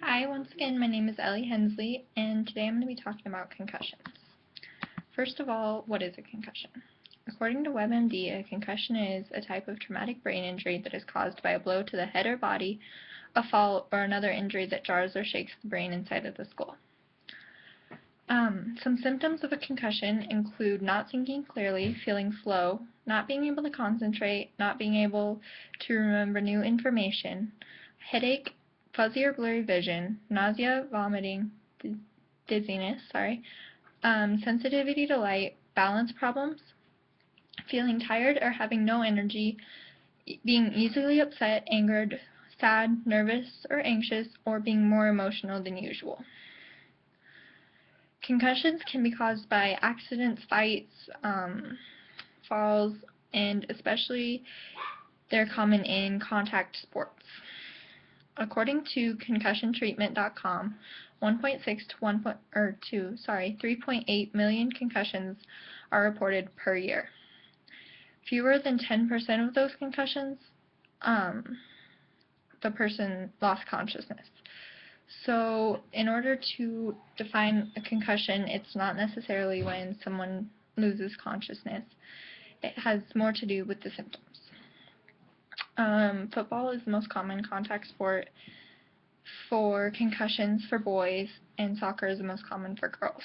Hi, once again, my name is Ellie Hensley, and today I'm going to be talking about concussions. First of all, what is a concussion? According to WebMD, a concussion is a type of traumatic brain injury that is caused by a blow to the head or body, a fall, or another injury that jars or shakes the brain inside of the skull. Some symptoms of a concussion include not thinking clearly, feeling slow, not being able to concentrate, not being able to remember new information, headache, fuzzy or blurry vision, nausea, vomiting, dizziness, sensitivity to light, balance problems, feeling tired or having no energy, being easily upset, angered, sad, nervous, or anxious, or being more emotional than usual. Concussions can be caused by accidents, fights, falls, and especially they're common in contact sports. According to concussiontreatment.com, 1.6 to 3.8 million concussions are reported per year. Fewer than 10% of those concussions, the person lost consciousness. So in order to define a concussion, it's not necessarily when someone loses consciousness. It has more to do with the symptoms. Football is the most common contact sport for concussions for boys, and soccer is the most common for girls.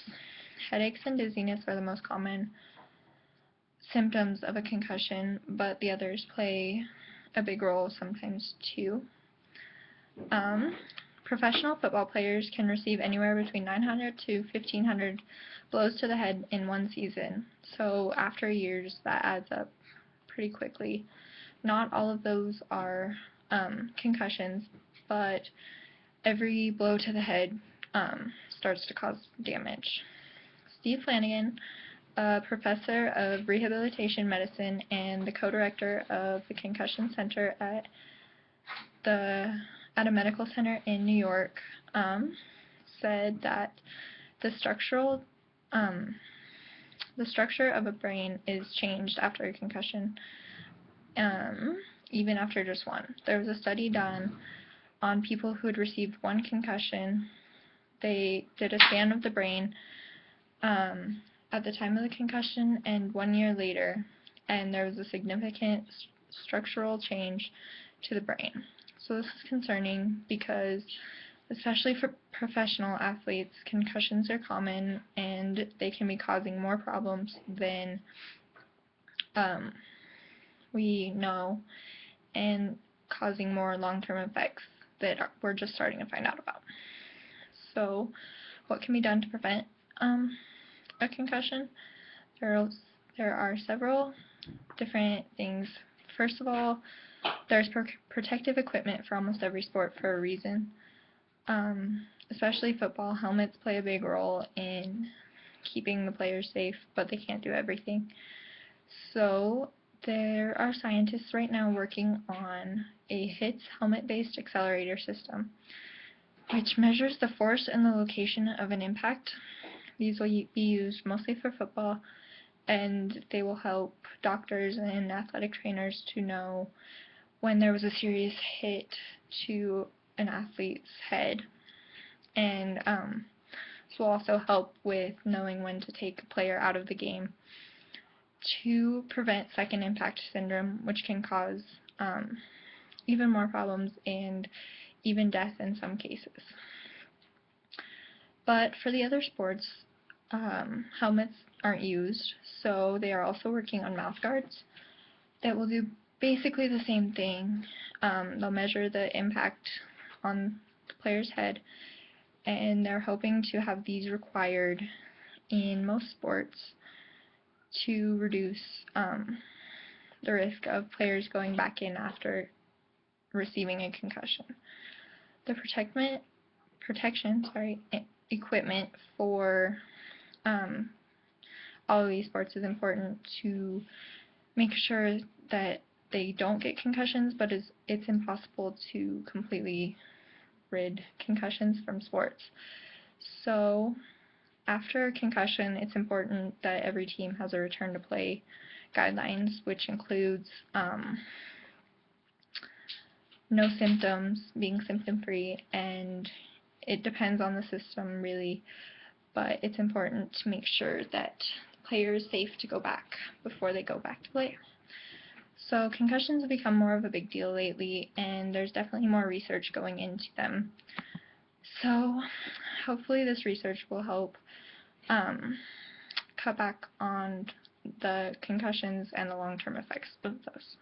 Headaches and dizziness are the most common symptoms of a concussion, but the others play a big role sometimes too. Professional football players can receive anywhere between 900 to 1,500 blows to the head in one season, so after years that adds up pretty quickly. Not all of those are concussions, but every blow to the head starts to cause damage. Steve Flanagan, a professor of rehabilitation medicine and the co-director of the Concussion Center at a medical center in New York, said that the structure of a brain is changed after a concussion, even after just one. There was a study done on people who had received one concussion. They did a scan of the brain at the time of the concussion and 1 year later, and there was a significant structural change to the brain. So this is concerning because, especially for professional athletes, concussions are common and they can be causing more problems than we know, and causing more long-term effects that we're just starting to find out about. So what can be done to prevent a concussion? There are several different things. First of all, there's protective equipment for almost every sport for a reason. Especially football, helmets play a big role in keeping the players safe, but they can't do everything. So there are scientists right now working on a HITS helmet-based accelerator system, which measures the force and the location of an impact. These will be used mostly for football, and they will help doctors and athletic trainers to know when there was a serious hit to an athlete's head. And this will also help with knowing when to take a player out of the game to prevent second impact syndrome, which can cause even more problems and even death in some cases. But for the other sports, helmets aren't used, so they are also working on mouth guards that will do basically the same thing. They'll measure the impact on the player's head, and they're hoping to have these required in most sports to reduce the risk of players going back in after receiving a concussion. The protection equipment for all of these sports is important to make sure that they don't get concussions, but it's impossible to completely rid concussions from sports. So after a concussion, it's important that every team has a return to play guidelines, which includes no symptoms, being symptom-free, and it depends on the system really, but it's important to make sure that the player is safe to go back before they go back to play. So concussions have become more of a big deal lately, and there's definitely more research going into them. So hopefully this research will help cut back on the concussions and the long-term effects of those.